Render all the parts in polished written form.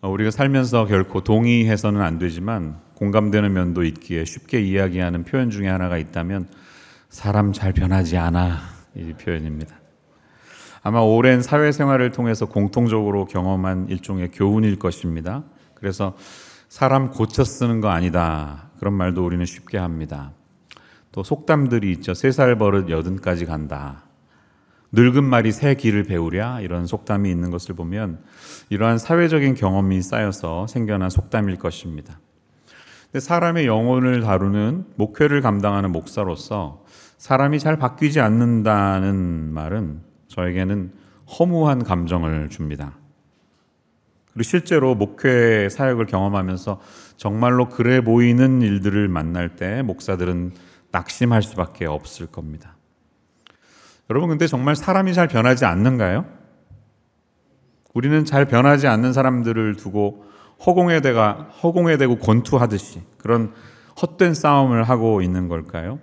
우리가 살면서 결코 동의해서는 안 되지만 공감되는 면도 있기에 쉽게 이야기하는 표현 중에 하나가 있다면 사람 잘 변하지 않아, 이 표현입니다. 아마 오랜 사회생활을 통해서 공통적으로 경험한 일종의 교훈일 것입니다. 그래서 사람 고쳐 쓰는 거 아니다, 그런 말도 우리는 쉽게 합니다. 또 속담들이 있죠. 3살 버릇 80까지 간다. 늙은 말이 새 길을 배우랴, 이런 속담이 있는 것을 보면 이러한 사회적인 경험이 쌓여서 생겨난 속담일 것입니다. 근데 사람의 영혼을 다루는 목회를 감당하는 목사로서 사람이 잘 바뀌지 않는다는 말은 저에게는 허무한 감정을 줍니다. 그리고 실제로 목회 사역을 경험하면서 정말로 그래 보이는 일들을 만날 때 목사들은 낙심할 수밖에 없을 겁니다. 여러분, 근데 정말 사람이 잘 변하지 않는가요? 우리는 잘 변하지 않는 사람들을 두고 허공에 대고 권투하듯이 그런 헛된 싸움을 하고 있는 걸까요?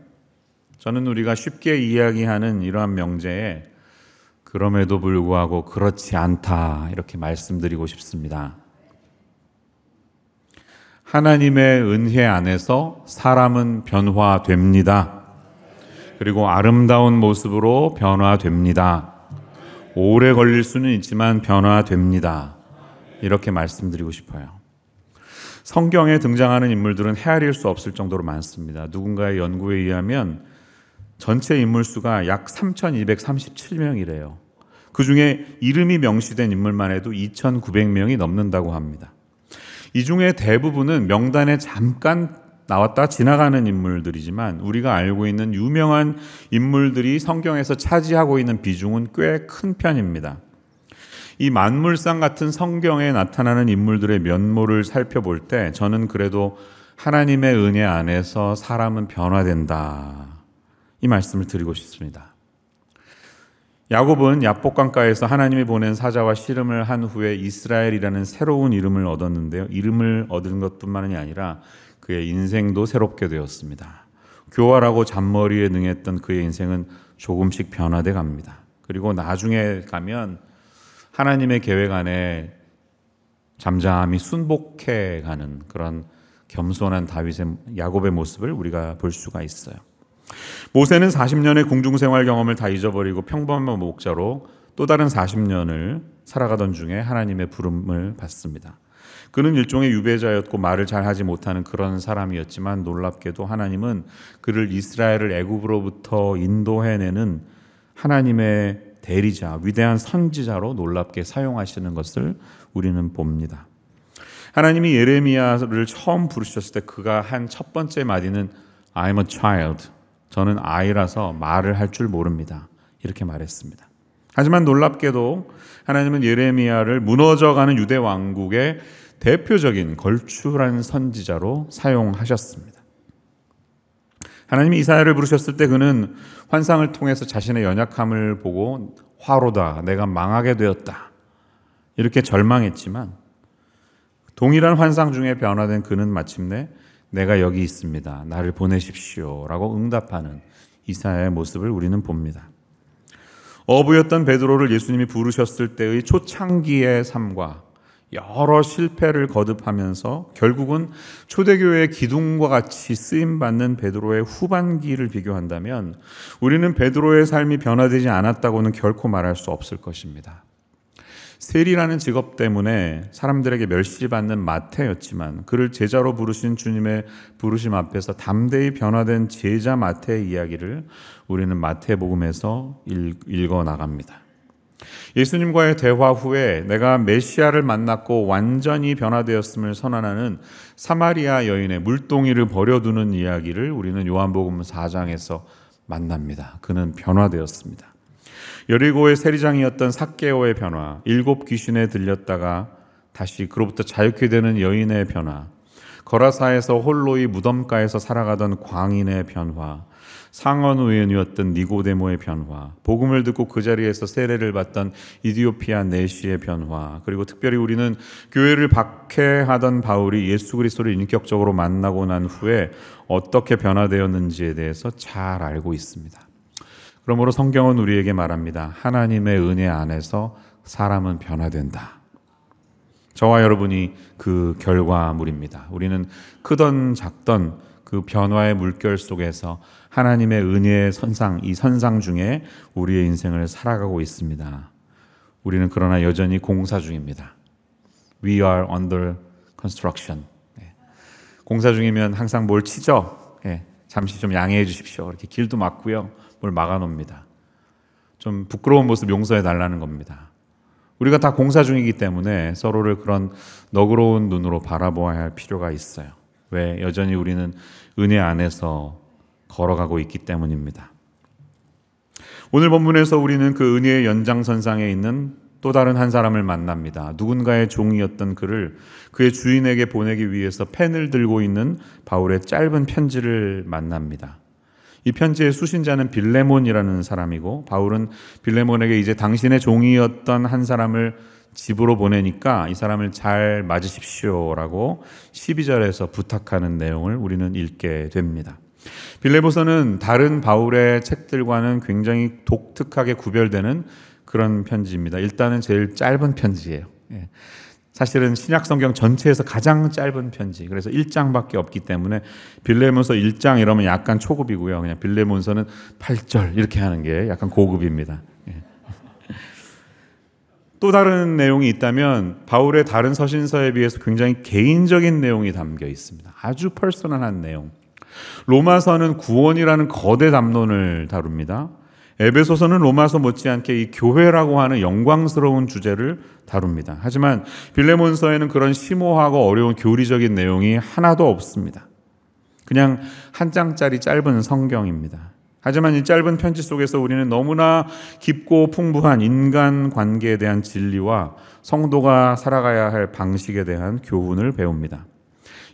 저는 우리가 쉽게 이야기하는 이러한 명제에 그럼에도 불구하고 그렇지 않다, 이렇게 말씀드리고 싶습니다. 하나님의 은혜 안에서 사람은 변화됩니다. 그리고 아름다운 모습으로 변화됩니다. 오래 걸릴 수는 있지만 변화됩니다. 이렇게 말씀드리고 싶어요. 성경에 등장하는 인물들은 헤아릴 수 없을 정도로 많습니다. 누군가의 연구에 의하면 전체 인물 수가 약 3,237명이래요. 그 중에 이름이 명시된 인물만 해도 2,900명이 넘는다고 합니다. 이 중에 대부분은 명단에 잠깐 나왔다 지나가는 인물들이지만 우리가 알고 있는 유명한 인물들이 성경에서 차지하고 있는 비중은 꽤 큰 편입니다. 이 만물상 같은 성경에 나타나는 인물들의 면모를 살펴볼 때 저는 그래도 하나님의 은혜 안에서 사람은 변화된다, 이 말씀을 드리고 싶습니다. 야곱은 야복강가에서 하나님이 보낸 사자와 씨름을 한 후에 이스라엘이라는 새로운 이름을 얻었는데요. 이름을 얻은 것뿐만이 아니라 그의 인생도 새롭게 되었습니다. 교활하고 잔머리에 능했던 그의 인생은 조금씩 변화돼 갑니다. 그리고 나중에 가면 하나님의 계획 안에 잠잠히 순복해 가는 그런 겸손한 야곱의 모습을 우리가 볼 수가 있어요. 모세는 40년의 궁중생활 경험을 다 잊어버리고 평범한 목자로 또 다른 40년을 살아가던 중에 하나님의 부름을 받습니다. 그는 일종의 유배자였고 말을 잘 하지 못하는 그런 사람이었지만 놀랍게도 하나님은 그를 이스라엘을 애굽으로부터 인도해내는 하나님의 대리자, 위대한 선지자로 놀랍게 사용하시는 것을 우리는 봅니다. 하나님이 예레미야를 처음 부르셨을 때 그가 한 첫 번째 마디는 I'm a child, 저는 아이라서 말을 할 줄 모릅니다, 이렇게 말했습니다. 하지만 놀랍게도 하나님은 예레미야를 무너져가는 유대 왕국의 대표적인 걸출한 선지자로 사용하셨습니다. 하나님이 이사야를 부르셨을 때 그는 환상을 통해서 자신의 연약함을 보고 화로다, 내가 망하게 되었다, 이렇게 절망했지만 동일한 환상 중에 변화된 그는 마침내 내가 여기 있습니다, 나를 보내십시오 라고 응답하는 이사야의 모습을 우리는 봅니다. 어부였던 베드로를 예수님이 부르셨을 때의 초창기의 삶과 여러 실패를 거듭하면서 결국은 초대교회의 기둥과 같이 쓰임받는 베드로의 후반기를 비교한다면 우리는 베드로의 삶이 변화되지 않았다고는 결코 말할 수 없을 것입니다. 세리라는 직업 때문에 사람들에게 멸시받는 마태였지만 그를 제자로 부르신 주님의 부르심 앞에서 담대히 변화된 제자 마태의 이야기를 우리는 마태복음에서 읽어 나갑니다. 예수님과의 대화 후에 내가 메시아를 만났고 완전히 변화되었음을 선언하는 사마리아 여인의 물동이를 버려두는 이야기를 우리는 요한복음 4장에서 만납니다. 그는 변화되었습니다. 여리고의 세리장이었던 삭개오의 변화, 7 귀신에 들렸다가 다시 그로부터 자유케 되는 여인의 변화, 거라사에서 홀로이 무덤가에서 살아가던 광인의 변화, 상원 의원이었던 니고데모의 변화, 복음을 듣고 그 자리에서 세례를 받던 이디오피아 내시의 변화, 그리고 특별히 우리는 교회를 박해하던 바울이 예수 그리스도를 인격적으로 만나고 난 후에 어떻게 변화되었는지에 대해서 잘 알고 있습니다. 그러므로 성경은 우리에게 말합니다. 하나님의 은혜 안에서 사람은 변화된다. 저와 여러분이 그 결과물입니다. 우리는 크던 작던 그 변화의 물결 속에서 하나님의 은혜의 선상, 이 선상 중에 우리의 인생을 살아가고 있습니다. 우리는 그러나 여전히 공사 중입니다. We are under construction. 공사 중이면 항상 뭘 치죠? 잠시 좀 양해해 주십시오. 이렇게 길도 막고요. 뭘 막아놓습니다. 좀 부끄러운 모습 용서해 달라는 겁니다. 우리가 다 공사 중이기 때문에 서로를 그런 너그러운 눈으로 바라보아야 할 필요가 있어요. 왜? 여전히 우리는 은혜 안에서 걸어가고 있기 때문입니다. 오늘 본문에서 우리는 그 은혜의 연장선상에 있는 또 다른 한 사람을 만납니다. 누군가의 종이었던 그를 그의 주인에게 보내기 위해서 펜을 들고 있는 바울의 짧은 편지를 만납니다. 이 편지의 수신자는 빌레몬이라는 사람이고, 바울은 빌레몬에게 이제 당신의 종이었던 한 사람을 집으로 보내니까 이 사람을 잘 맞으십시오라고 12절에서 부탁하는 내용을 우리는 읽게 됩니다. 빌레몬서는 다른 바울의 책들과는 굉장히 독특하게 구별되는 그런 편지입니다. 일단은 제일 짧은 편지예요. 사실은 신약 성경 전체에서 가장 짧은 편지. 그래서 1장밖에 없기 때문에 빌레몬서 1장 이러면 약간 초급이고요. 그냥 빌레몬서는 8절 이렇게 하는 게 약간 고급입니다. 또 다른 내용이 있다면 바울의 다른 서신서에 비해서 굉장히 개인적인 내용이 담겨 있습니다. 아주 퍼스널한 내용. 로마서는 구원이라는 거대 담론을 다룹니다. 에베소서는 로마서 못지않게 이 교회라고 하는 영광스러운 주제를 다룹니다. 하지만 빌레몬서에는 그런 심오하고 어려운 교리적인 내용이 하나도 없습니다. 그냥 한 장짜리 짧은 성경입니다. 하지만 이 짧은 편지 속에서 우리는 너무나 깊고 풍부한 인간 관계에 대한 진리와 성도가 살아가야 할 방식에 대한 교훈을 배웁니다.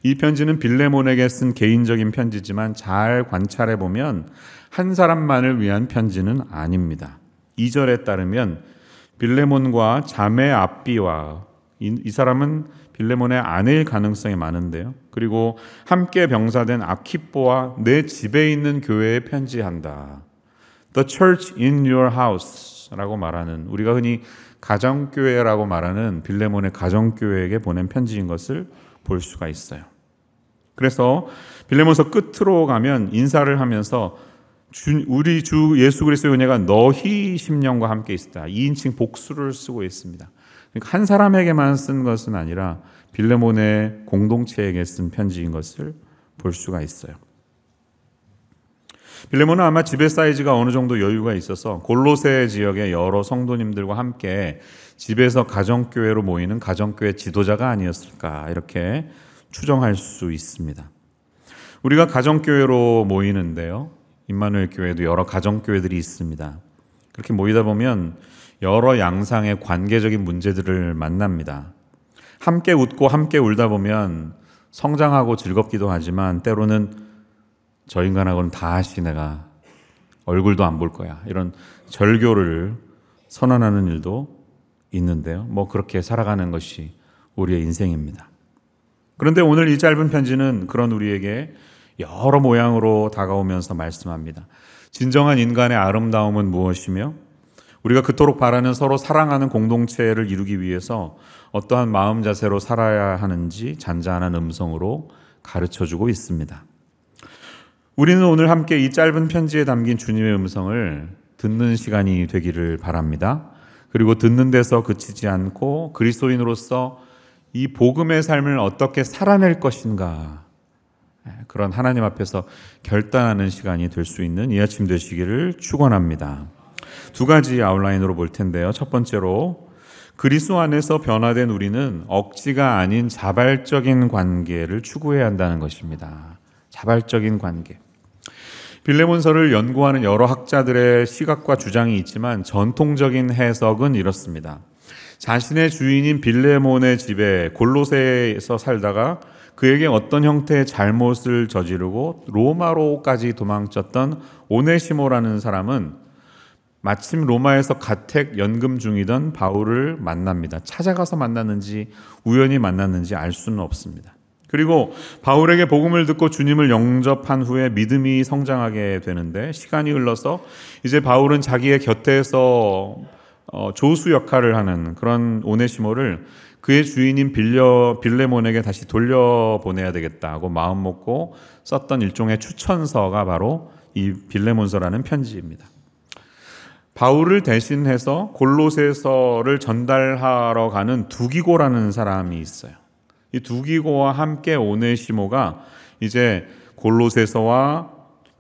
이 편지는 빌레몬에게 쓴 개인적인 편지지만 잘 관찰해 보면 한 사람만을 위한 편지는 아닙니다. 2절에 따르면 빌레몬과 자매 앞비와 이 사람은 빌레몬의 아내일 가능성이 많은데요. 그리고 함께 병사된 아키뽀와 내 집에 있는 교회에 편지한다. The church in your house 라고 말하는, 우리가 흔히 가정교회라고 말하는 빌레몬의 가정교회에게 보낸 편지인 것을 볼 수가 있어요. 그래서 빌레몬서 끝으로 가면 인사를 하면서 우리 주 예수 그리스도의 은혜가 너희 심령과 함께 있다. 2인칭 복수를 쓰고 있습니다. 그러니까 한 사람에게만 쓴 것은 아니라 빌레몬의 공동체에게 쓴 편지인 것을 볼 수가 있어요. 빌레몬은 아마 집의 사이즈가 어느 정도 여유가 있어서 골로새 지역의 여러 성도님들과 함께 집에서 가정교회로 모이는 가정교회 지도자가 아니었을까 이렇게 추정할 수 있습니다. 우리가 가정교회로 모이는데요. 임마누엘 교회도 여러 가정교회들이 있습니다. 그렇게 모이다 보면 여러 양상의 관계적인 문제들을 만납니다. 함께 웃고 함께 울다 보면 성장하고 즐겁기도 하지만 때로는 저 인간하고는 다시 내가 얼굴도 안 볼 거야. 이런 절교를 선언하는 일도 있는데요. 그렇게 살아가는 것이 우리의 인생입니다. 그런데 오늘 이 짧은 편지는 그런 우리에게 여러 모양으로 다가오면서 말씀합니다. 진정한 인간의 아름다움은 무엇이며 우리가 그토록 바라는 서로 사랑하는 공동체를 이루기 위해서 어떠한 마음 자세로 살아야 하는지 잔잔한 음성으로 가르쳐주고 있습니다. 우리는 오늘 함께 이 짧은 편지에 담긴 주님의 음성을 듣는 시간이 되기를 바랍니다. 그리고 듣는 데서 그치지 않고 그리스도인으로서 이 복음의 삶을 어떻게 살아낼 것인가, 그런 하나님 앞에서 결단하는 시간이 될 수 있는 이 아침 되시기를 축원합니다. 두 가지 아웃라인으로 볼 텐데요. 첫 번째로 그리스도 안에서 변화된 우리는 억지가 아닌 자발적인 관계를 추구해야 한다는 것입니다. 자발적인 관계. 빌레몬서를 연구하는 여러 학자들의 시각과 주장이 있지만 전통적인 해석은 이렇습니다. 자신의 주인인 빌레몬의 집에 골로새에서 살다가 그에게 어떤 형태의 잘못을 저지르고 로마로까지 도망쳤던 오네시모라는 사람은 마침 로마에서 가택 연금 중이던 바울을 만납니다. 찾아가서 만났는지 우연히 만났는지 알 수는 없습니다. 그리고 바울에게 복음을 듣고 주님을 영접한 후에 믿음이 성장하게 되는데 시간이 흘러서 이제 바울은 자기의 곁에서 조수 역할을 하는 그런 오네시모를 그의 주인인 빌레몬에게 다시 돌려보내야 되겠다고 마음 먹고 썼던 일종의 추천서가 바로 이 빌레몬서라는 편지입니다. 바울을 대신해서 골로새서를 전달하러 가는 두기고라는 사람이 있어요. 이 두기고와 함께 오네시모가 이제 골로새서와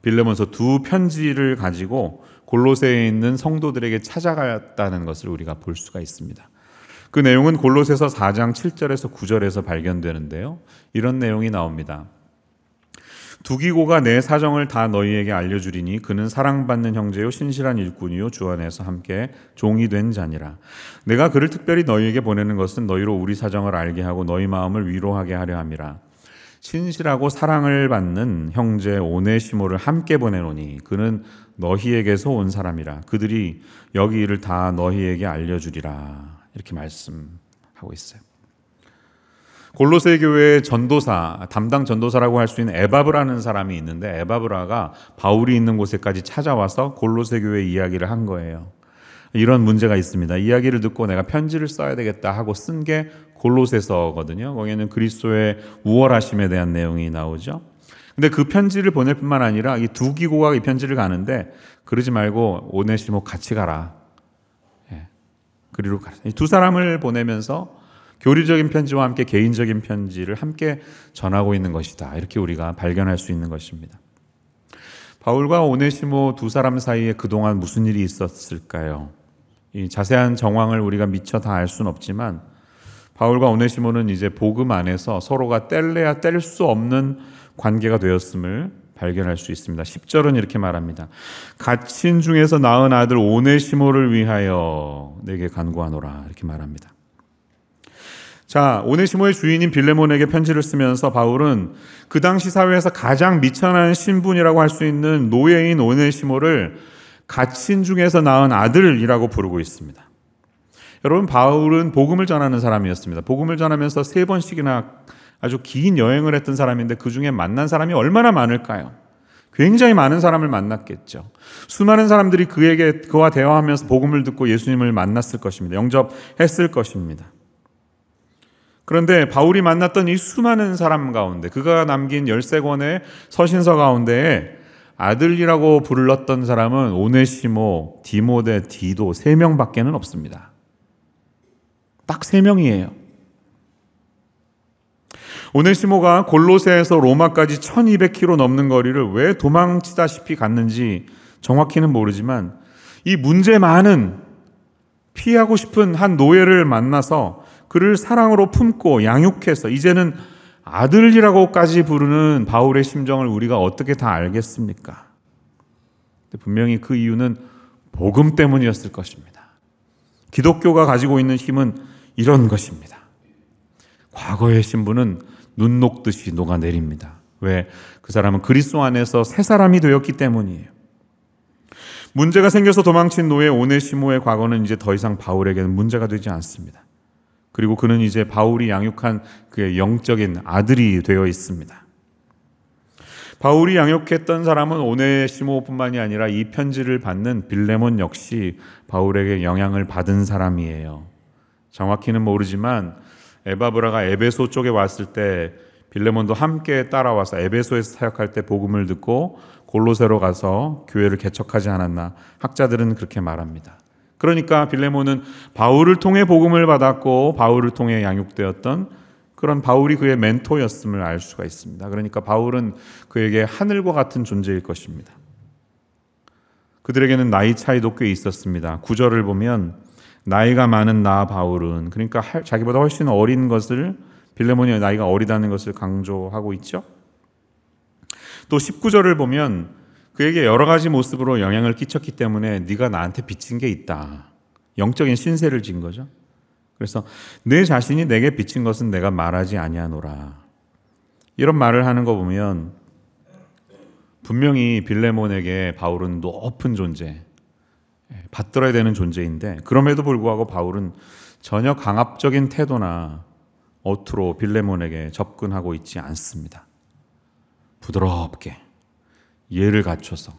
빌레몬서 두 편지를 가지고 골로새에 있는 성도들에게 찾아갔다는 것을 우리가 볼 수가 있습니다. 그 내용은 골로새서 4장 7절에서 9절에서 발견되는데요. 이런 내용이 나옵니다. 두기고가 내 사정을 다 너희에게 알려주리니 그는 사랑받는 형제요 신실한 일꾼이요 주 안에서 함께 종이 된 자니라. 내가 그를 특별히 너희에게 보내는 것은 너희로 우리 사정을 알게 하고 너희 마음을 위로하게 하려 함이라. 신실하고 사랑을 받는 형제 오네시모를 함께 보내노니 그는 너희에게서 온 사람이라. 그들이 여기 일을 다 너희에게 알려주리라. 이렇게 말씀하고 있어요. 골로새 교회의 전도사, 담당 전도사라고 할 수 있는 에바브라는 사람이 있는데 에바브라가 바울이 있는 곳에까지 찾아와서 골로새 교회 이야기를 한 거예요. 이런 문제가 있습니다. 이야기를 듣고 내가 편지를 써야 되겠다 하고 쓴 게 골로새서거든요. 거기에는 그리스도의 우월하심에 대한 내용이 나오죠. 근데 그 편지를 보낼 뿐만 아니라 이 두기고가 이 편지를 가는데 그러지 말고 오네시모 같이 가라. 그리로 가라. 이 두 사람을 보내면서 교리적인 편지와 함께 개인적인 편지를 함께 전하고 있는 것이다. 이렇게 우리가 발견할 수 있는 것입니다. 바울과 오네시모 두 사람 사이에 그동안 무슨 일이 있었을까요? 이 자세한 정황을 우리가 미처 다 알 수는 없지만 바울과 오네시모는 이제 복음 안에서 서로가 뗄래야 뗄 수 없는 관계가 되었음을 발견할 수 있습니다. 10절은 이렇게 말합니다. 갇힌 중에서 낳은 아들 오네시모를 위하여 내게 간구하노라. 이렇게 말합니다. 자, 오네시모의 주인인 빌레몬에게 편지를 쓰면서 바울은 그 당시 사회에서 가장 미천한 신분이라고 할 수 있는 노예인 오네시모를 갇힌 중에서 낳은 아들이라고 부르고 있습니다. 여러분, 바울은 복음을 전하는 사람이었습니다. 복음을 전하면서 3번씩이나 아주 긴 여행을 했던 사람인데 그 중에 만난 사람이 얼마나 많을까요? 굉장히 많은 사람을 만났겠죠. 수많은 사람들이 그와 대화하면서 복음을 듣고 예수님을 만났을 것입니다. 영접했을 것입니다. 그런데 바울이 만났던 이 수많은 사람 가운데 그가 남긴 13권의 서신서 가운데 아들이라고 불렀던 사람은 오네시모, 디모데, 디도 3명밖에는 없습니다. 딱 3명이에요. 오네시모가 골로새에서 로마까지 1200km 넘는 거리를 왜 도망치다시피 갔는지 정확히는 모르지만 이 문제 많은 피하고 싶은 한 노예를 만나서 그를 사랑으로 품고 양육해서 이제는 아들이라고까지 부르는 바울의 심정을 우리가 어떻게 다 알겠습니까? 분명히 그 이유는 복음 때문이었을 것입니다. 기독교가 가지고 있는 힘은 이런 것입니다. 과거의 신분은 눈 녹듯이 녹아내립니다. 왜? 그 사람은 그리스도 안에서 새 사람이 되었기 때문이에요. 문제가 생겨서 도망친 노예 오네시모의 과거는 이제 더 이상 바울에게는 문제가 되지 않습니다. 그리고 그는 이제 바울이 양육한 그의 영적인 아들이 되어 있습니다. 바울이 양육했던 사람은 오네시모뿐만이 아니라 이 편지를 받는 빌레몬 역시 바울에게 영향을 받은 사람이에요. 정확히는 모르지만 에바브라가 에베소 쪽에 왔을 때 빌레몬도 함께 따라와서 에베소에서 사역할 때 복음을 듣고 골로새로 가서 교회를 개척하지 않았나 학자들은 그렇게 말합니다. 그러니까 빌레몬은 바울을 통해 복음을 받았고 바울을 통해 양육되었던 그런 바울이 그의 멘토였음을 알 수가 있습니다. 그러니까 바울은 그에게 하늘과 같은 존재일 것입니다. 그들에게는 나이 차이도 꽤 있었습니다. 9절을 보면 나이가 많은 나 바울은, 그러니까 자기보다 훨씬 어린 것을, 빌레몬이 나이가 어리다는 것을 강조하고 있죠. 또 19절을 보면 그에게 여러 가지 모습으로 영향을 끼쳤기 때문에 네가 나한테 빚진 게 있다. 영적인 신세를 진 거죠. 그래서 내 자신이 내게 빚진 것은 내가 말하지 아니하노라. 이런 말을 하는 거 보면 분명히 빌레몬에게 바울은 높은 존재, 받들어야 되는 존재인데 그럼에도 불구하고 바울은 전혀 강압적인 태도나 어투로 빌레몬에게 접근하고 있지 않습니다. 부드럽게 예를 갖춰서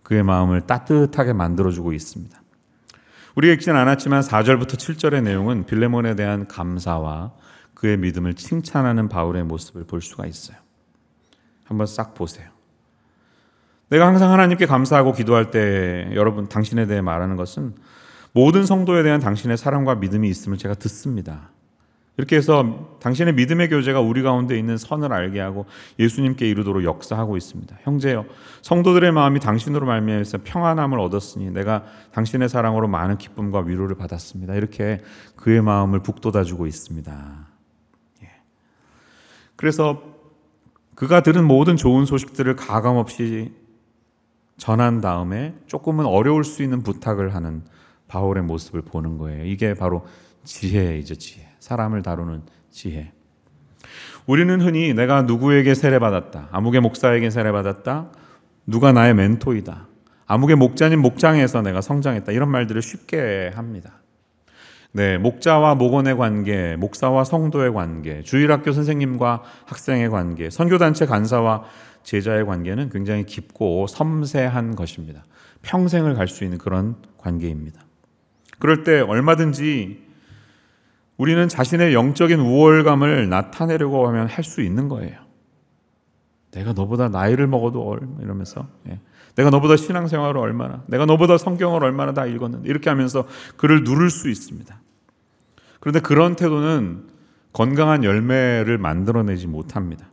그의 마음을 따뜻하게 만들어주고 있습니다. 우리가 읽진 않았지만 4절부터 7절의 내용은 빌레몬에 대한 감사와 그의 믿음을 칭찬하는 바울의 모습을 볼 수가 있어요. 한번 싹 보세요. 내가 항상 하나님께 감사하고 기도할 때 여러분 당신에 대해 말하는 것은 모든 성도에 대한 당신의 사랑과 믿음이 있음을 제가 듣습니다. 이렇게 해서 당신의 믿음의 교제가 우리 가운데 있는 선을 알게 하고 예수님께 이르도록 역사하고 있습니다. 형제여, 성도들의 마음이 당신으로 말미암아서 평안함을 얻었으니 내가 당신의 사랑으로 많은 기쁨과 위로를 받았습니다. 이렇게 그의 마음을 북돋아주고 있습니다. 그래서 그가 들은 모든 좋은 소식들을 가감없이 전한 다음에 조금은 어려울 수 있는 부탁을 하는 바울의 모습을 보는 거예요. 이게 바로 지혜이죠, 지혜. 사람을 다루는 지혜. 우리는 흔히 내가 누구에게 세례받았다, 아무개 목사에게 세례받았다, 누가 나의 멘토이다, 아무개 목자님 목장에서 내가 성장했다, 이런 말들을 쉽게 합니다. 네, 목자와 목원의 관계, 목사와 성도의 관계, 주일학교 선생님과 학생의 관계, 선교단체 간사와 제자의 관계는 굉장히 깊고 섬세한 것입니다. 평생을 갈 수 있는 그런 관계입니다. 그럴 때 얼마든지 우리는 자신의 영적인 우월감을 나타내려고 하면 할 수 있는 거예요. 내가 너보다 나이를 먹어도 이러면서, 내가 너보다 신앙생활을 얼마나, 내가 너보다 성경을 얼마나 다 읽었는데, 이렇게 하면서 그를 누를 수 있습니다. 그런데 그런 태도는 건강한 열매를 만들어내지 못합니다.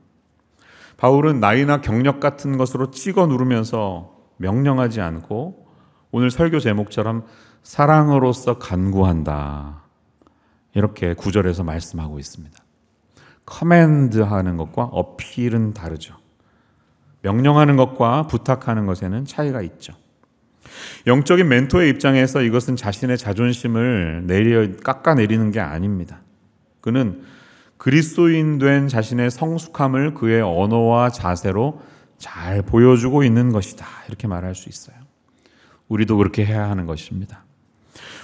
바울은 나이나 경력 같은 것으로 찍어 누르면서 명령하지 않고 오늘 설교 제목처럼 사랑으로서 간구한다, 이렇게 9절에서 말씀하고 있습니다. 커맨드하는 것과 어필은 다르죠. 명령하는 것과 부탁하는 것에는 차이가 있죠. 영적인 멘토의 입장에서 이것은 자신의 자존심을 깎아내리는 게 아닙니다. 그는 그리스도인 된 자신의 성숙함을 그의 언어와 자세로 잘 보여주고 있는 것이다, 이렇게 말할 수 있어요. 우리도 그렇게 해야 하는 것입니다.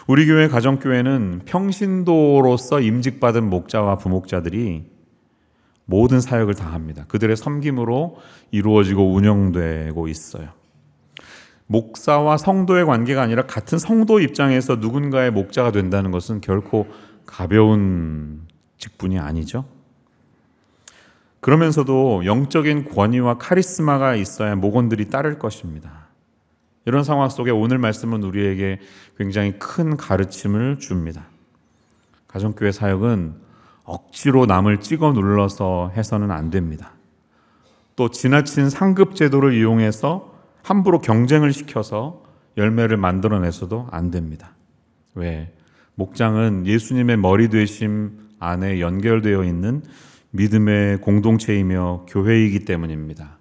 우리 교회 가정교회는 평신도로서 임직받은 목자와 부목자들이 모든 사역을 다 합니다. 그들의 섬김으로 이루어지고 운영되고 있어요. 목사와 성도의 관계가 아니라 같은 성도 입장에서 누군가의 목자가 된다는 것은 결코 가벼운 직분이 아니죠. 그러면서도 영적인 권위와 카리스마가 있어야 목원들이 따를 것입니다. 이런 상황 속에 오늘 말씀은 우리에게 굉장히 큰 가르침을 줍니다. 가정교회 사역은 억지로 남을 찍어 눌러서 해서는 안 됩니다. 또 지나친 상급 제도를 이용해서 함부로 경쟁을 시켜서 열매를 만들어내서도 안 됩니다. 왜? 목장은 예수님의 머리 되심 안에 연결되어 있는 믿음의 공동체이며 교회이기 때문입니다.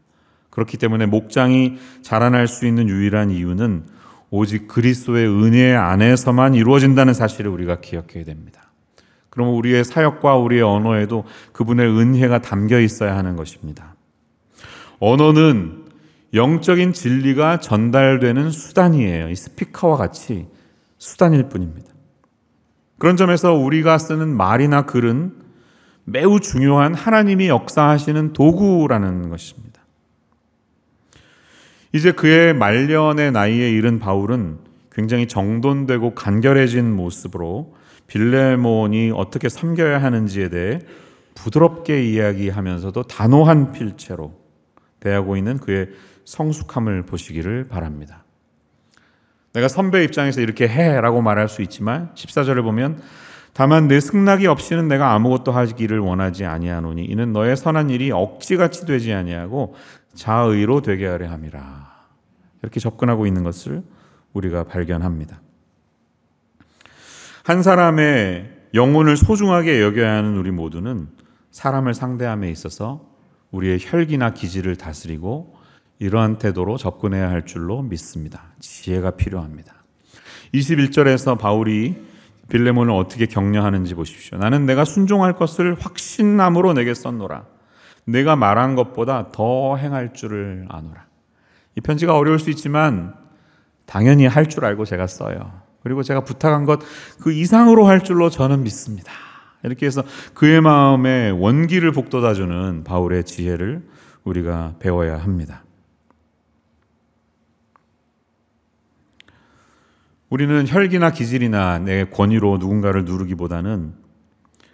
그렇기 때문에 목장이 자라날 수 있는 유일한 이유는 오직 그리스도의 은혜 안에서만 이루어진다는 사실을 우리가 기억해야 됩니다. 그러면 우리의 사역과 우리의 언어에도 그분의 은혜가 담겨 있어야 하는 것입니다. 언어는 영적인 진리가 전달되는 수단이에요. 이 스피커와 같이 수단일 뿐입니다. 그런 점에서 우리가 쓰는 말이나 글은 매우 중요한 하나님이 역사하시는 도구라는 것입니다. 이제 그의 말년의 나이에 이른 바울은 굉장히 정돈되고 간결해진 모습으로 빌레몬이 어떻게 섬겨야 하는지에 대해 부드럽게 이야기하면서도 단호한 필체로 대하고 있는 그의 성숙함을 보시기를 바랍니다. 내가 선배 입장에서 이렇게 해라고 말할 수 있지만 14절을 보면 다만 내 승낙이 없이는 내가 아무것도 하기를 원하지 아니하노니 이는 너의 선한 일이 억지같이 되지 아니하고 자의로 되게 하려 함이라. 이렇게 접근하고 있는 것을 우리가 발견합니다. 한 사람의 영혼을 소중하게 여겨야 하는 우리 모두는 사람을 상대함에 있어서 우리의 혈기나 기질을 다스리고 이러한 태도로 접근해야 할 줄로 믿습니다. 지혜가 필요합니다. 21절에서 바울이 빌레몬을 어떻게 격려하는지 보십시오. 나는 내가 순종할 것을 확신함으로 내게 썼노라. 내가 말한 것보다 더 행할 줄을 아노라. 이 편지가 어려울 수 있지만 당연히 할 줄 알고 제가 써요. 그리고 제가 부탁한 것 그 이상으로 할 줄로 저는 믿습니다. 이렇게 해서 그의 마음에 원기를 북돋아주는 바울의 지혜를 우리가 배워야 합니다. 우리는 혈기나 기질이나 내 권위로 누군가를 누르기보다는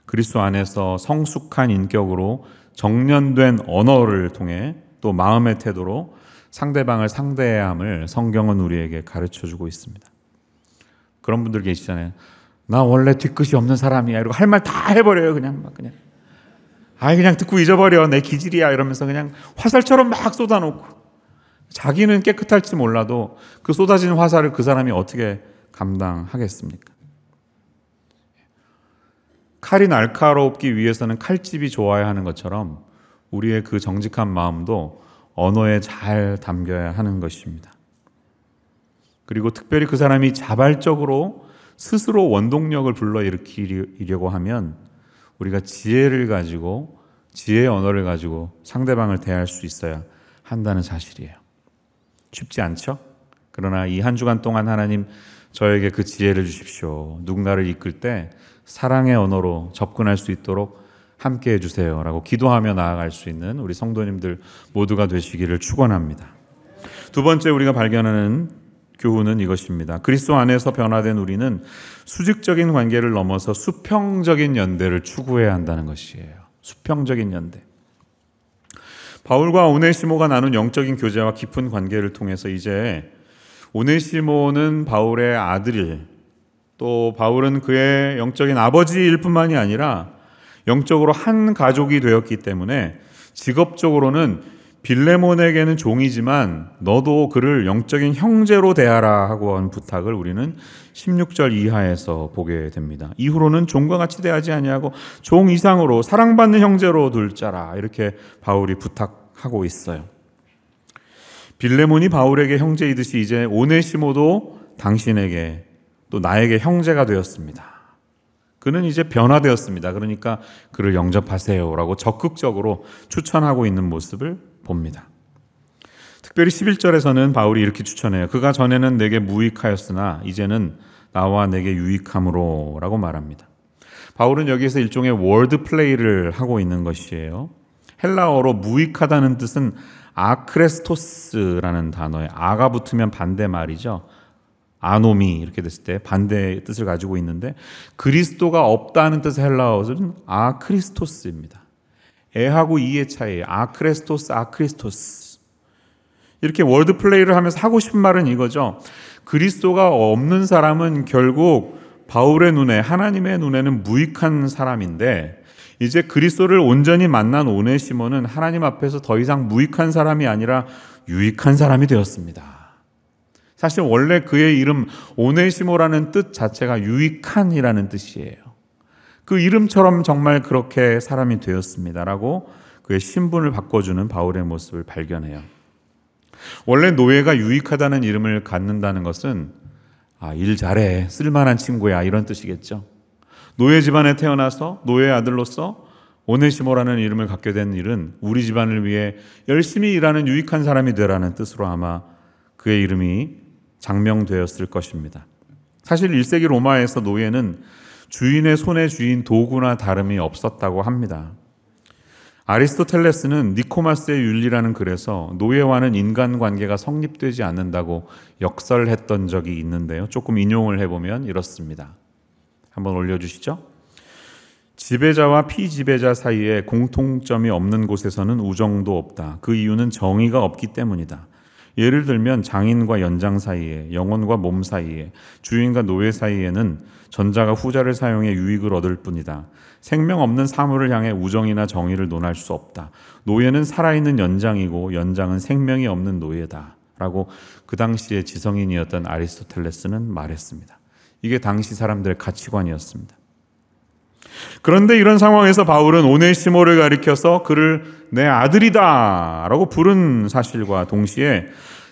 그리스도 안에서 성숙한 인격으로 정련된 언어를 통해 또 마음의 태도로 상대방을 상대해야 함을 성경은 우리에게 가르쳐주고 있습니다. 그런 분들 계시잖아요. 나 원래 뒤끝이 없는 사람이야 이러고 할 말 다 해버려요. 그냥 그냥 듣고 잊어버려. 내 기질이야 이러면서 그냥 화살처럼 막 쏟아놓고, 자기는 깨끗할지 몰라도 그 쏟아진 화살을 그 사람이 어떻게 감당하겠습니까? 칼이 날카롭기 위해서는 칼집이 좋아야 하는 것처럼 우리의 그 정직한 마음도 언어에 잘 담겨야 하는 것입니다. 그리고 특별히 그 사람이 자발적으로 스스로 원동력을 불러일으키려고 하면 우리가 지혜를 가지고, 지혜의 언어를 가지고 상대방을 대할 수 있어야 한다는 사실이에요. 쉽지 않죠? 그러나 이 한 주간 동안 하나님 저에게 그 지혜를 주십시오. 누군가를 이끌 때 사랑의 언어로 접근할 수 있도록 함께 해주세요 라고 기도하며 나아갈 수 있는 우리 성도님들 모두가 되시기를 축원합니다. 두 번째 우리가 발견하는 교훈은 이것입니다. 그리스도 안에서 변화된 우리는 수직적인 관계를 넘어서 수평적인 연대를 추구해야 한다는 것이에요. 수평적인 연대. 바울과 오네시모가 나눈 영적인 교제와 깊은 관계를 통해서 이제 오네시모는 바울의 아들일, 또 바울은 그의 영적인 아버지일 뿐만이 아니라 영적으로 한 가족이 되었기 때문에 직업적으로는 빌레몬에게는 종이지만 너도 그를 영적인 형제로 대하라 하고 한 부탁을 우리는 16절 이하에서 보게 됩니다. 이후로는 종과 같이 대하지 아니하고 종 이상으로 사랑받는 형제로 둘 자라, 이렇게 바울이 부탁하고 있어요. 빌레몬이 바울에게 형제이듯이 이제 오네시모도 당신에게 또 나에게 형제가 되었습니다. 그는 이제 변화되었습니다. 그러니까 그를 영접하세요라고 적극적으로 추천하고 있는 모습을 봅니다. 특별히 11절에서는 바울이 이렇게 추천해요. 그가 전에는 내게 무익하였으나 이제는 나와 내게 유익함으로 라고 말합니다. 바울은 여기에서 일종의 월드 플레이를 하고 있는 것이에요. 헬라어로 무익하다는 뜻은 아크레스토스라는 단어에 아가 붙으면 반대 말이죠. 아노미 이렇게 됐을 때 반대의 뜻을 가지고 있는데, 그리스도가 없다는 뜻의 헬라어는 아크리스토스입니다. 에하고 이의 차이, 아크레스토스, 아크리스토스. 이렇게 월드 플레이를 하면서 하고 싶은 말은 이거죠. 그리스도가 없는 사람은 결국 바울의 눈에, 하나님의 눈에는 무익한 사람인데, 이제 그리스도를 온전히 만난 오네시모는 하나님 앞에서 더 이상 무익한 사람이 아니라 유익한 사람이 되었습니다. 사실 원래 그의 이름 오네시모라는 뜻 자체가 유익한이라는 뜻이에요. 그 이름처럼 정말 그렇게 사람이 되었습니다라고 그의 신분을 바꿔주는 바울의 모습을 발견해요. 원래 노예가 유익하다는 이름을 갖는다는 것은 일 잘해, 쓸만한 친구야, 이런 뜻이겠죠. 노예 집안에 태어나서 노예 아들로서 오네시모라는 이름을 갖게 된 일은 우리 집안을 위해 열심히 일하는 유익한 사람이 되라는 뜻으로 아마 그의 이름이 장명되었을 것입니다. 사실 1세기 로마에서 노예는 주인의 손에 쥐인 도구나 다름이 없었다고 합니다. 아리스토텔레스는 니코마스의 윤리라는 글에서 노예와는 인간관계가 성립되지 않는다고 역설했던 적이 있는데요. 조금 인용을 해보면 이렇습니다. 한번 올려주시죠. 지배자와 피지배자 사이에 공통점이 없는 곳에서는 우정도 없다. 그 이유는 정의가 없기 때문이다. 예를 들면 장인과 연장 사이에, 영혼과 몸 사이에, 주인과 노예 사이에는 전자가 후자를 사용해 유익을 얻을 뿐이다. 생명 없는 사물을 향해 우정이나 정의를 논할 수 없다. 노예는 살아있는 연장이고 연장은 생명이 없는 노예다. 라고 그 당시의 지성인이었던 아리스토텔레스는 말했습니다. 이게 당시 사람들의 가치관이었습니다. 그런데 이런 상황에서 바울은 오네시모를 가리켜서 그를 내 아들이다 라고 부른 사실과 동시에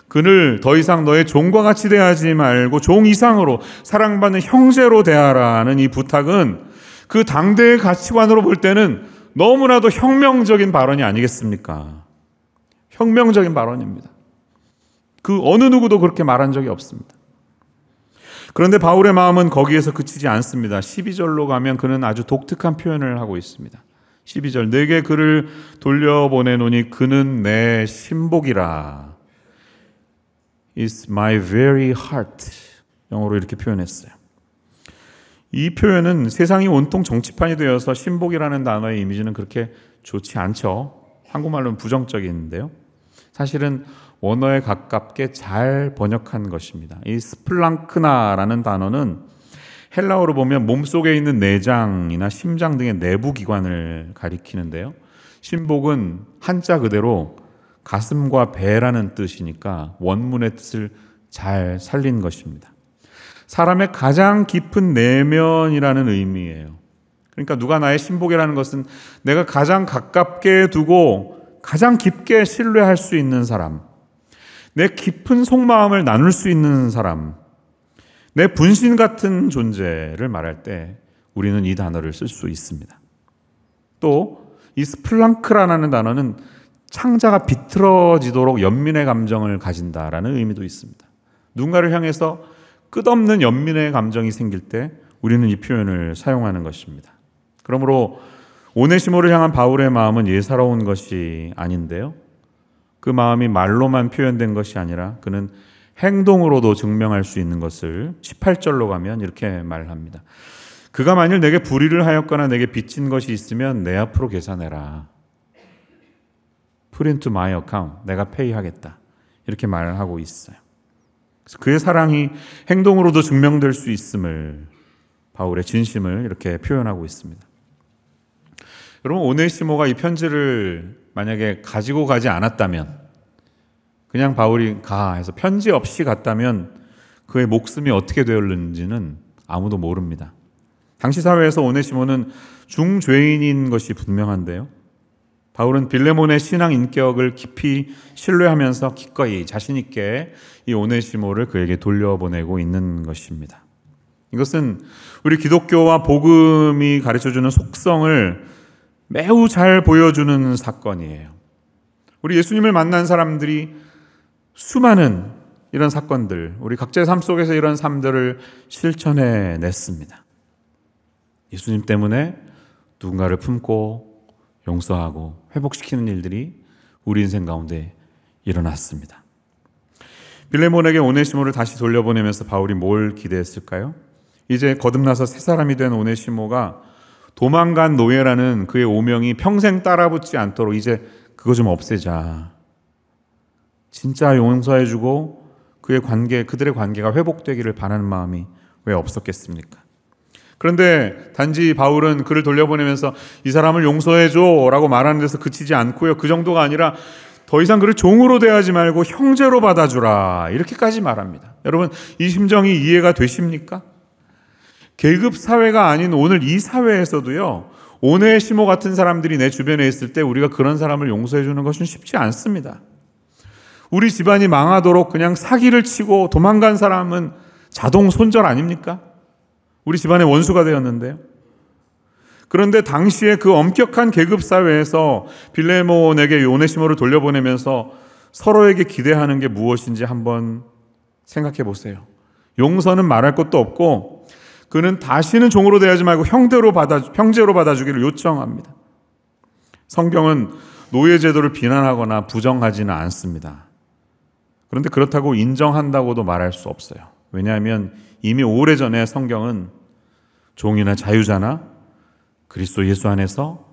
그를 더 이상 너의 종과 같이 대하지 말고 종 이상으로 사랑받는 형제로 대하라는 이 부탁은 그 당대의 가치관으로 볼 때는 너무나도 혁명적인 발언이 아니겠습니까? 혁명적인 발언입니다. 그 어느 누구도 그렇게 말한 적이 없습니다. 그런데 바울의 마음은 거기에서 그치지 않습니다. 12절로 가면 그는 아주 독특한 표현을 하고 있습니다. 12절, 내게 그를 돌려보내노니 그는 내 신복이라. It's my very heart. 영어로 이렇게 표현했어요. 이 표현은 세상이 온통 정치판이 되어서 신복이라는 단어의 이미지는 그렇게 좋지 않죠. 한국말로는 부정적인데요. 사실은 원어에 가깝게 잘 번역한 것입니다. 이 스플랑크나라는 단어는 헬라어로 보면 몸속에 있는 내장이나 심장 등의 내부 기관을 가리키는데요. 신복은 한자 그대로 가슴과 배라는 뜻이니까 원문의 뜻을 잘 살린 것입니다. 사람의 가장 깊은 내면이라는 의미예요. 그러니까 누가 나의 신복이라는 것은 내가 가장 가깝게 두고 가장 깊게 신뢰할 수 있는 사람, 내 깊은 속마음을 나눌 수 있는 사람, 내 분신 같은 존재를 말할 때 우리는 이 단어를 쓸 수 있습니다. 또 이 스플랑크라는 단어는 창자가 비틀어지도록 연민의 감정을 가진다라는 의미도 있습니다. 누군가를 향해서 끝없는 연민의 감정이 생길 때 우리는 이 표현을 사용하는 것입니다. 그러므로 오네시모를 향한 바울의 마음은 예사로운 것이 아닌데요. 그 마음이 말로만 표현된 것이 아니라 그는 행동으로도 증명할 수 있는 것을 18절로 가면 이렇게 말합니다. 그가 만일 내게 불의를 하였거나 내게 빚진 것이 있으면 내 앞으로 계산해라. Put into my account. 내가 페이하겠다. 이렇게 말하고 있어요. 그래서 그의 사랑이 행동으로도 증명될 수 있음을 바울의 진심을 이렇게 표현하고 있습니다. 여러분, 오네시모가 이 편지를 만약에 가지고 가지 않았다면, 그냥 바울이 가 해서 편지 없이 갔다면 그의 목숨이 어떻게 되었는지는 아무도 모릅니다. 당시 사회에서 오네시모는 중죄인인 것이 분명한데요. 바울은 빌레몬의 신앙 인격을 깊이 신뢰하면서 기꺼이 자신 있게 이 오네시모를 그에게 돌려보내고 있는 것입니다. 이것은 우리 기독교와 복음이 가르쳐주는 속성을 매우 잘 보여주는 사건이에요. 우리 예수님을 만난 사람들이 수많은 이런 사건들, 우리 각자의 삶 속에서 이런 삶들을 실천해 냈습니다. 예수님 때문에 누군가를 품고 용서하고 회복시키는 일들이 우리 인생 가운데 일어났습니다. 빌레몬에게 오네시모를 다시 돌려보내면서 바울이 뭘 기대했을까요? 이제 거듭나서 새 사람이 된 오네시모가 도망간 노예라는 그의 오명이 평생 따라붙지 않도록 이제 그거 좀 없애자. 진짜 용서해주고 그들의 관계가 회복되기를 바라는 마음이 왜 없었겠습니까? 그런데 단지 바울은 그를 돌려보내면서 이 사람을 용서해줘 라고 말하는 데서 그치지 않고요. 그 정도가 아니라 더 이상 그를 종으로 대하지 말고 형제로 받아주라 이렇게까지 말합니다. 여러분, 이 심정이 이해가 되십니까? 계급 사회가 아닌 오늘 이 사회에서도요, 오네시모 같은 사람들이 내 주변에 있을 때 우리가 그런 사람을 용서해 주는 것은 쉽지 않습니다. 우리 집안이 망하도록 그냥 사기를 치고 도망간 사람은 자동 손절 아닙니까? 우리 집안의 원수가 되었는데요. 그런데 당시에 그 엄격한 계급 사회에서 빌레몬에게 오네시모를 돌려보내면서 서로에게 기대하는 게 무엇인지 한번 생각해 보세요. 용서는 말할 것도 없고 그는 다시는 종으로 대하지 말고 형제로 받아주기를 요청합니다. 성경은 노예 제도를 비난하거나 부정하지는 않습니다. 그런데 그렇다고 인정한다고도 말할 수 없어요. 왜냐하면 이미 오래전에 성경은 종이나 자유자나 그리스도 예수 안에서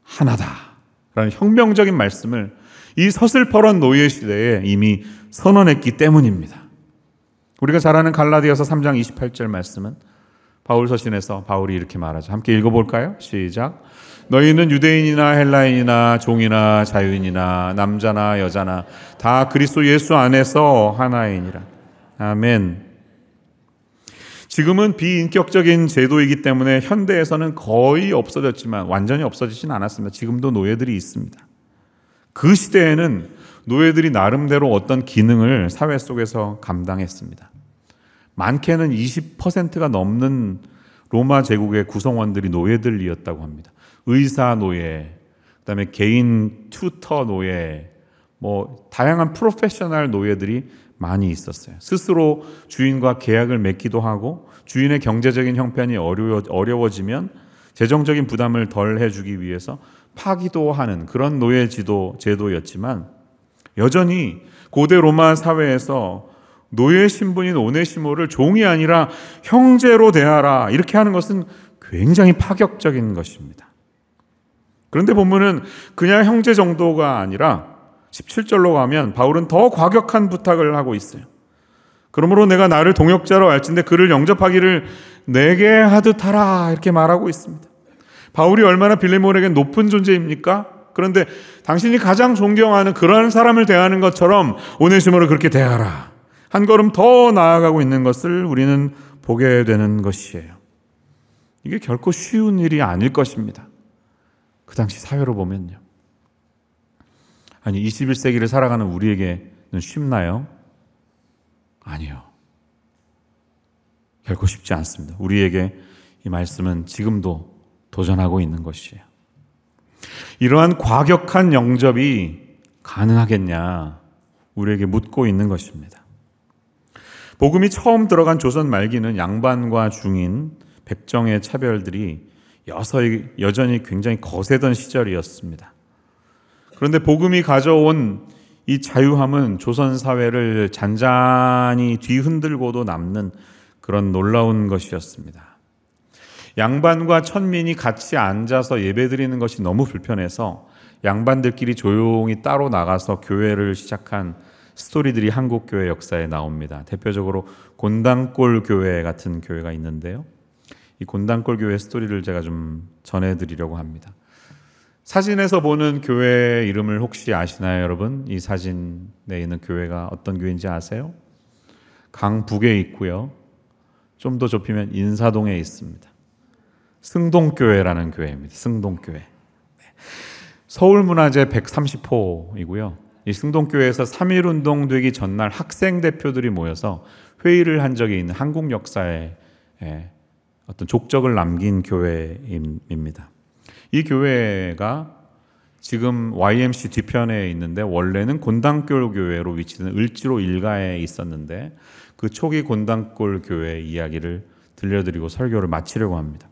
하나다라는 혁명적인 말씀을 이 서슬퍼런 노예 시대에 이미 선언했기 때문입니다. 우리가 잘 아는 갈라디아서 3장 28절 말씀은 바울 서신에서 바울이 이렇게 말하죠. 함께 읽어볼까요? 시작. 너희는 유대인이나 헬라인이나 종이나 자유인이나 남자나 여자나 다 그리스도 예수 안에서 하나이니라. 아멘. 지금은 비인격적인 제도이기 때문에 현대에서는 거의 없어졌지만 완전히 없어지진 않았습니다. 지금도 노예들이 있습니다. 그 시대에는 노예들이 나름대로 어떤 기능을 사회 속에서 감당했습니다. 많게는 20%가 넘는 로마 제국의 구성원들이 노예들이었다고 합니다. 의사 노예, 그다음에 개인 튜터 노예, 다양한 프로페셔널 노예들이 많이 있었어요. 스스로 주인과 계약을 맺기도 하고 주인의 경제적인 형편이 어려워지면 재정적인 부담을 덜 해주기 위해서 파기도 하는 그런 노예 제도였지만 여전히 고대 로마 사회에서 노예 신분인 오네시모를 종이 아니라 형제로 대하라 이렇게 하는 것은 굉장히 파격적인 것입니다. 그런데 본문은 그냥 형제 정도가 아니라 17절로 가면 바울은 더 과격한 부탁을 하고 있어요. 그러므로 내가 나를 동역자로 알진대 그를 영접하기를 내게 하듯 하라 이렇게 말하고 있습니다. 바울이 얼마나 빌레몬에게 높은 존재입니까? 그런데 당신이 가장 존경하는 그러한 사람을 대하는 것처럼 오네시모를 그렇게 대하라. 한 걸음 더 나아가고 있는 것을 우리는 보게 되는 것이에요. 이게 결코 쉬운 일이 아닐 것입니다. 그 당시 사회로 보면요. 아니 21세기를 살아가는 우리에게는 쉽나요? 아니요. 결코 쉽지 않습니다. 우리에게 이 말씀은 지금도 도전하고 있는 것이에요. 이러한 과격한 영접이 가능하겠냐? 우리에게 묻고 있는 것입니다. 복음이 처음 들어간 조선 말기는 양반과 중인, 백정의 차별들이 여전히 굉장히 거세던 시절이었습니다. 그런데 복음이 가져온 이 자유함은 조선 사회를 잔잔히 뒤흔들고도 남는 그런 놀라운 것이었습니다. 양반과 천민이 같이 앉아서 예배드리는 것이 너무 불편해서 양반들끼리 조용히 따로 나가서 교회를 시작한 스토리들이 한국 교회 역사에 나옵니다. 대표적으로 곤단골 교회 같은 교회가 있는데요. 이 곤단골 교회 스토리를 제가 좀 전해드리려고 합니다. 사진에서 보는 교회 이름을 혹시 아시나요, 여러분? 이 사진에 있는 교회가 어떤 교회인지 아세요? 강북에 있고요. 좀 더 좁히면 인사동에 있습니다. 승동교회라는 교회입니다. 승동교회. 서울문화재 130호이고요. 이 승동교회에서 3.1운동 되기 전날 학생 대표들이 모여서 회의를 한 적이 있는 한국 역사에 어떤 족적을 남긴 교회입니다. 이 교회가 지금 YMC 뒤편에 있는데 원래는 곤단골 교회로 위치된 을지로 일가에 있었는데 그 초기 곤단골 교회 이야기를 들려드리고 설교를 마치려고 합니다.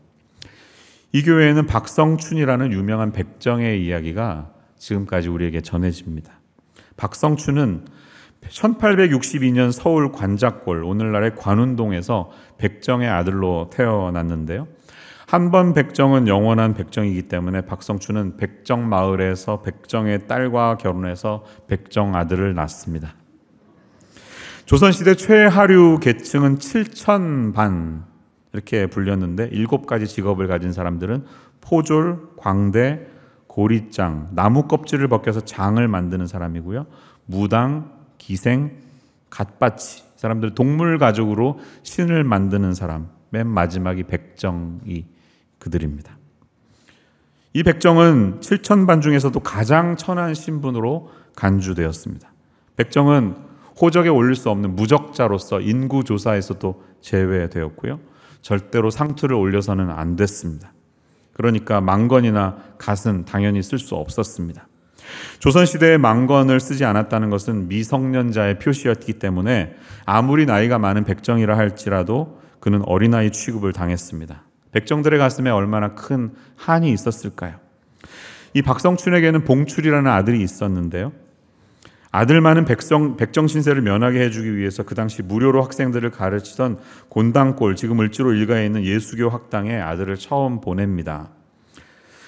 이 교회에는 박성춘이라는 유명한 백정의 이야기가 지금까지 우리에게 전해집니다. 박성춘은 1862년 서울 관작골, 오늘날의 관운동에서 백정의 아들로 태어났는데요. 한 번 백정은 영원한 백정이기 때문에 박성춘은 백정 마을에서 백정의 딸과 결혼해서 백정 아들을 낳습니다. 조선시대 최하류 계층은 7천반 이렇게 불렸는데 7가지 직업을 가진 사람들은 포졸, 광대, 고리장, 나무 껍질을 벗겨서 장을 만드는 사람이고요. 무당, 기생, 갓바치, 사람들 동물 가족으로 신을 만드는 사람, 맨 마지막이 백정이 그들입니다. 이 백정은 7천반 중에서도 가장 천한 신분으로 간주되었습니다. 백정은 호적에 올릴 수 없는 무적자로서 인구조사에서도 제외되었고요. 절대로 상투를 올려서는 안 됐습니다. 그러니까 망건이나 갓은 당연히 쓸 수 없었습니다. 조선시대에 망건을 쓰지 않았다는 것은 미성년자의 표시였기 때문에 아무리 나이가 많은 백정이라 할지라도 그는 어린아이 취급을 당했습니다. 백정들의 가슴에 얼마나 큰 한이 있었을까요? 이 박성춘에게는 봉출이라는 아들이 있었는데요. 아들 많은 백정 신세를 면하게 해주기 위해서 그 당시 무료로 학생들을 가르치던 곤단골, 지금 을지로 일가에 있는 예수교 학당에 아들을 처음 보냅니다.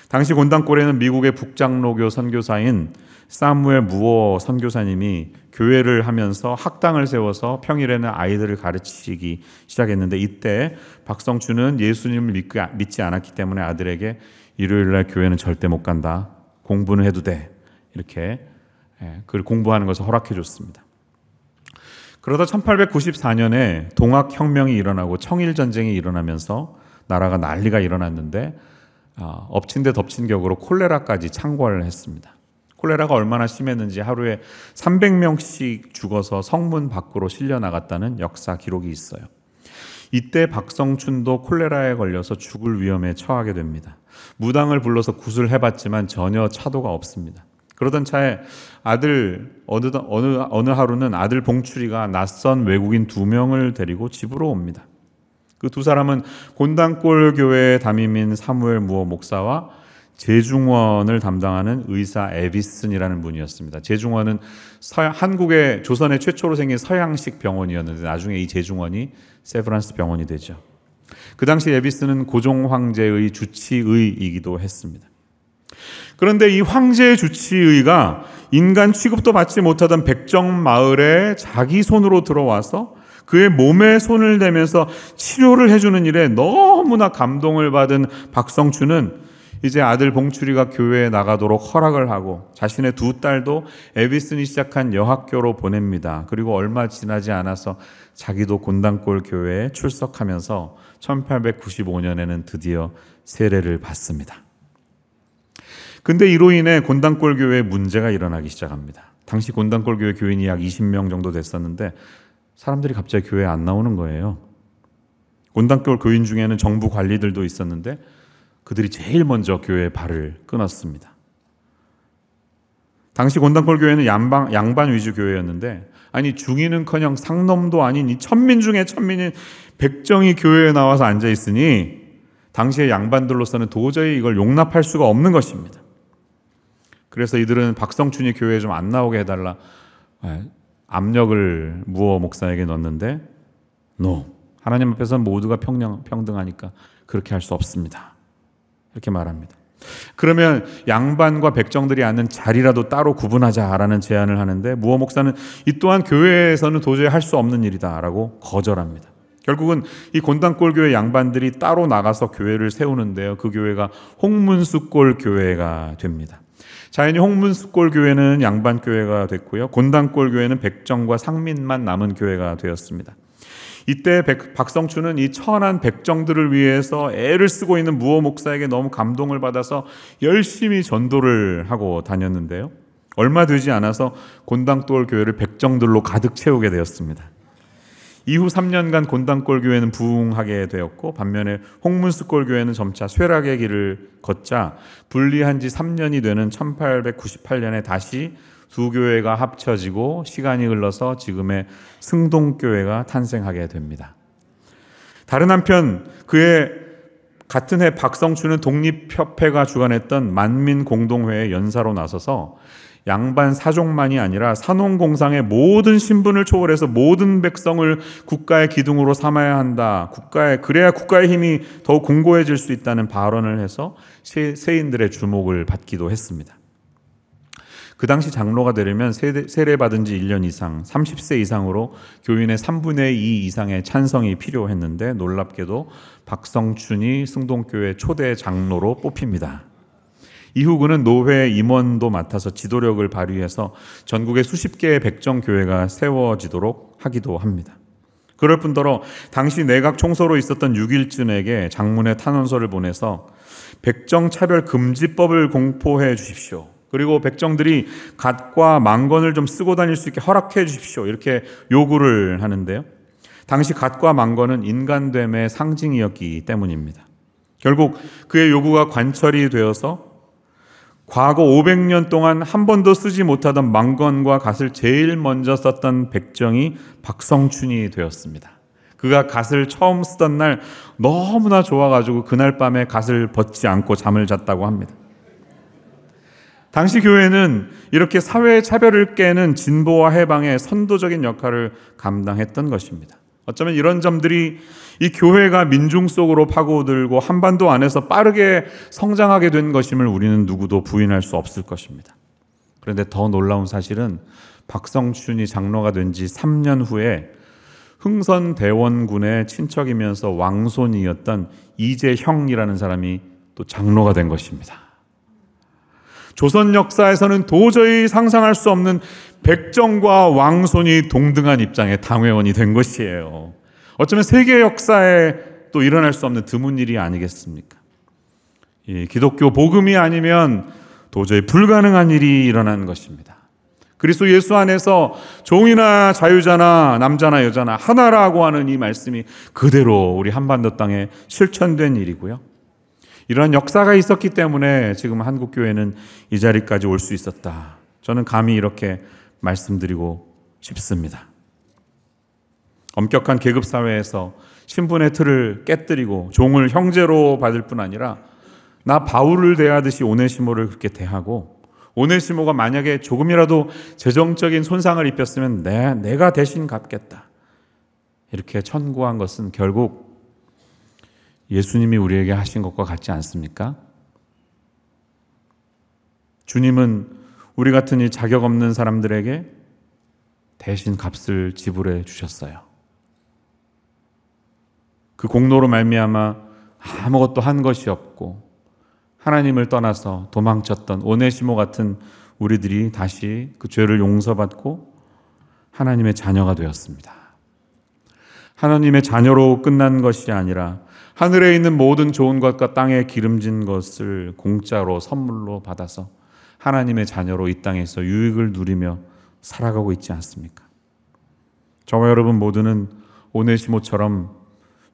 당시 곤단골에는 미국의 북장로교 선교사인 사무엘 무어 선교사님이 교회를 하면서 학당을 세워서 평일에는 아이들을 가르치기 시작했는데 이때 박성춘은 예수님을 믿지 않았기 때문에 아들에게 일요일날 교회는 절대 못 간다. 공부는 해도 돼. 이렇게 그걸 공부하는 것을 허락해 줬습니다. 그러다 1894년에 동학혁명이 일어나고 청일전쟁이 일어나면서 나라가 난리가 일어났는데 엎친 데 덮친 격으로 콜레라까지 창궐을 했습니다. 콜레라가 얼마나 심했는지 하루에 300명씩 죽어서 성문 밖으로 실려나갔다는 역사 기록이 있어요. 이때 박성춘도 콜레라에 걸려서 죽을 위험에 처하게 됩니다. 무당을 불러서 굿을 해봤지만 전혀 차도가 없습니다. 그러던 차에 어느 하루는 아들 봉출이가 낯선 외국인 2명을 데리고 집으로 옵니다. 그 두 사람은 곤단골 교회의 담임인 사무엘 무어 목사와 재중원을 담당하는 의사 에비슨이라는 분이었습니다. 재중원은 한국의 조선의 최초로 생긴 서양식 병원이었는데 나중에 이 재중원이 세브란스 병원이 되죠. 그 당시 에비슨은 고종 황제의 주치의이기도 했습니다. 그런데 이 황제의 주치의가 인간 취급도 받지 못하던 백정 마을에 자기 손으로 들어와서 그의 몸에 손을 대면서 치료를 해주는 일에 너무나 감동을 받은 박성춘은 이제 아들 봉출이가 교회에 나가도록 허락을 하고 자신의 두 딸도 에비슨이 시작한 여학교로 보냅니다. 그리고 얼마 지나지 않아서 자기도 곤단골 교회에 출석하면서 1895년에는 드디어 세례를 받습니다. 근데 이로 인해 곤단골 교회에 문제가 일어나기 시작합니다. 당시 곤단골 교회 교인이 약 20명 정도 됐었는데 사람들이 갑자기 교회에 안 나오는 거예요. 곤단골 교인 중에는 정부 관리들도 있었는데 그들이 제일 먼저 교회에 발을 끊었습니다. 당시 곤단골 교회는 양반 위주 교회였는데 아니 중인은커녕 상놈도 아닌 이 천민 중에 천민인 백정이 교회에 나와서 앉아있으니 당시의 양반들로서는 도저히 이걸 용납할 수가 없는 것입니다. 그래서 이들은 박성춘이 교회에 좀 안 나오게 해달라 압력을 무어 목사에게 넣었는데 No, 하나님 앞에서는 모두가 평등하니까 그렇게 할 수 없습니다. 이렇게 말합니다. 그러면 양반과 백정들이 앉는 자리라도 따로 구분하자라는 제안을 하는데 무어 목사는 이 또한 교회에서는 도저히 할 수 없는 일이다라고 거절합니다. 결국은 이 곤단골 교회 양반들이 따로 나가서 교회를 세우는데요. 그 교회가 홍문수골 교회가 됩니다. 자연히 홍문수골 교회는 양반 교회가 됐고요. 곤단골 교회는 백정과 상민만 남은 교회가 되었습니다. 이때 박성춘은 이 천한 백정들을 위해서 애를 쓰고 있는 무어 목사에게 너무 감동을 받아서 열심히 전도를 하고 다녔는데요. 얼마 되지 않아서 곤단골 교회를 백정들로 가득 채우게 되었습니다. 이후 3년간 곤단골 교회는 부흥하게 되었고 반면에 홍문수골 교회는 점차 쇠락의 길을 걷자 분리한 지 3년이 되는 1898년에 다시 두 교회가 합쳐지고 시간이 흘러서 지금의 승동교회가 탄생하게 됩니다. 다른 한편 그의 같은 해 박성춘은 독립협회가 주관했던 만민공동회의 연사로 나서서 양반 사족만이 아니라 산업공상의 모든 신분을 초월해서 모든 백성을 국가의 기둥으로 삼아야 한다. 그래야 국가의 힘이 더욱 공고해질 수 있다는 발언을 해서 세인들의 주목을 받기도 했습니다. 그 당시 장로가 되려면 세례받은 지 1년 이상, 30세 이상으로 교인의 3분의 2 이상의 찬성이 필요했는데 놀랍게도 박성춘이 승동교회 초대 장로로 뽑힙니다. 이후 그는 노회 임원도 맡아서 지도력을 발휘해서 전국에 수십 개의 백정교회가 세워지도록 하기도 합니다. 그럴 뿐더러 당시 내각 총서로 있었던 육일준에게 장문의 탄원서를 보내서 백정차별금지법을 공포해 주십시오. 그리고 백정들이 갓과 망건을 좀 쓰고 다닐 수 있게 허락해 주십시오. 이렇게 요구를 하는데요. 당시 갓과 망건은 인간됨의 상징이었기 때문입니다. 결국 그의 요구가 관철이 되어서 과거 500년 동안 한 번도 쓰지 못하던 망건과 갓을 제일 먼저 썼던 백정이 박성춘이 되었습니다. 그가 갓을 처음 쓰던 날 너무나 좋아가지고 그날 밤에 갓을 벗지 않고 잠을 잤다고 합니다. 당시 교회는 이렇게 사회의 차별을 깨는 진보와 해방의 선도적인 역할을 감당했던 것입니다. 어쩌면 이런 점들이 이 교회가 민중 속으로 파고들고 한반도 안에서 빠르게 성장하게 된 것임을 우리는 누구도 부인할 수 없을 것입니다. 그런데 더 놀라운 사실은 박성춘이 장로가 된 지 3년 후에 흥선대원군의 친척이면서 왕손이었던 이재형이라는 사람이 또 장로가 된 것입니다. 조선 역사에서는 도저히 상상할 수 없는 백정과 왕손이 동등한 입장의 당회원이 된 것이에요. 어쩌면 세계 역사에 또 일어날 수 없는 드문 일이 아니겠습니까? 이 기독교 복음이 아니면 도저히 불가능한 일이 일어난 것입니다. 그리스도 예수 안에서 종이나 자유자나 남자나 여자나 하나라고 하는 이 말씀이 그대로 우리 한반도 땅에 실천된 일이고요. 이러한 역사가 있었기 때문에 지금 한국교회는 이 자리까지 올 수 있었다. 저는 감히 이렇게 말씀드리고 싶습니다. 엄격한 계급사회에서 신분의 틀을 깨뜨리고 종을 형제로 받을 뿐 아니라 나 바울을 대하듯이 오네시모를 그렇게 대하고, 오네시모가 만약에 조금이라도 재정적인 손상을 입혔으면 내가 대신 갚겠다, 이렇게 천구한 것은 결국 예수님이 우리에게 하신 것과 같지 않습니까? 주님은 우리 같은 이 자격 없는 사람들에게 대신 값을 지불해 주셨어요. 그 공로로 말미암아 아무것도 한 것이 없고 하나님을 떠나서 도망쳤던 오네시모 같은 우리들이 다시 그 죄를 용서받고 하나님의 자녀가 되었습니다. 하나님의 자녀로 끝난 것이 아니라 하늘에 있는 모든 좋은 것과 땅에 기름진 것을 공짜로 선물로 받아서 하나님의 자녀로 이 땅에서 유익을 누리며 살아가고 있지 않습니까? 저와 여러분 모두는 오네시모처럼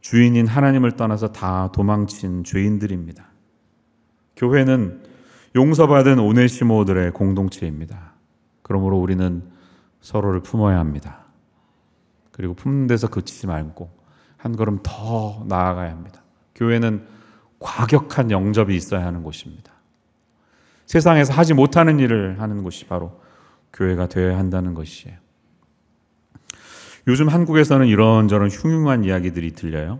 주인인 하나님을 떠나서 다 도망친 죄인들입니다. 교회는 용서받은 오네시모들의 공동체입니다. 그러므로 우리는 서로를 품어야 합니다. 그리고 품는 데서 그치지 말고 한 걸음 더 나아가야 합니다. 교회는 과격한 영접이 있어야 하는 곳입니다. 세상에서 하지 못하는 일을 하는 곳이 바로 교회가 되어야 한다는 것이에요. 요즘 한국에서는 이런저런 흉흉한 이야기들이 들려요.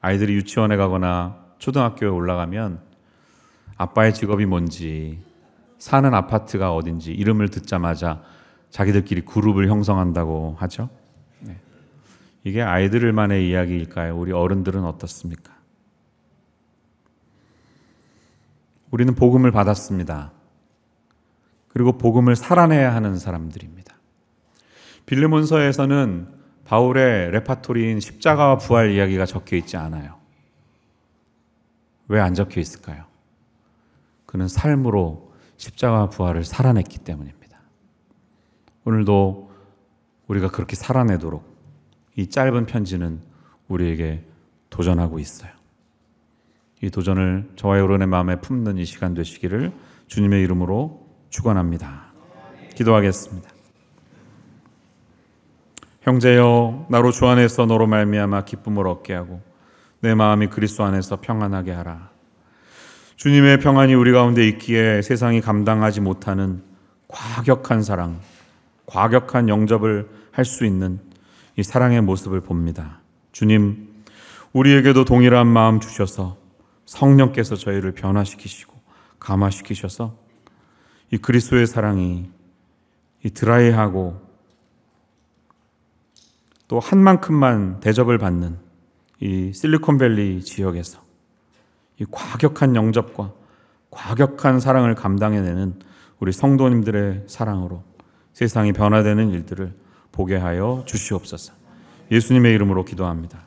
아이들이 유치원에 가거나 초등학교에 올라가면 아빠의 직업이 뭔지, 사는 아파트가 어딘지 이름을 듣자마자 자기들끼리 그룹을 형성한다고 하죠. 네. 이게 아이들만의 이야기일까요? 우리 어른들은 어떻습니까? 우리는 복음을 받았습니다. 그리고 복음을 살아내야 하는 사람들입니다. 빌레몬서에서는 바울의 레파토리인 십자가와 부활 이야기가 적혀 있지 않아요. 왜 안 적혀 있을까요? 그는 삶으로 십자가와 부활을 살아냈기 때문입니다. 오늘도 우리가 그렇게 살아내도록 이 짧은 편지는 우리에게 도전하고 있어요. 이 도전을 저와 여러분의 마음에 품는 이 시간 되시기를 주님의 이름으로 축원합니다. 기도하겠습니다. 형제여, 나로 주 안에서 너로 말미암아 기쁨을 얻게 하고 내 마음이 그리스도 안에서 평안하게 하라. 주님의 평안이 우리 가운데 있기에 세상이 감당하지 못하는 과격한 사랑, 과격한 영접을 할 수 있는 이 사랑의 모습을 봅니다. 주님, 우리에게도 동일한 마음 주셔서 성령께서 저희를 변화시키시고 감화시키셔서 이 그리스도의 사랑이 이 드라이하고 또 한 만큼만 대접을 받는 이 실리콘밸리 지역에서 이 과격한 영접과 과격한 사랑을 감당해내는 우리 성도님들의 사랑으로 세상이 변화되는 일들을 보게 하여 주시옵소서. 예수님의 이름으로 기도합니다.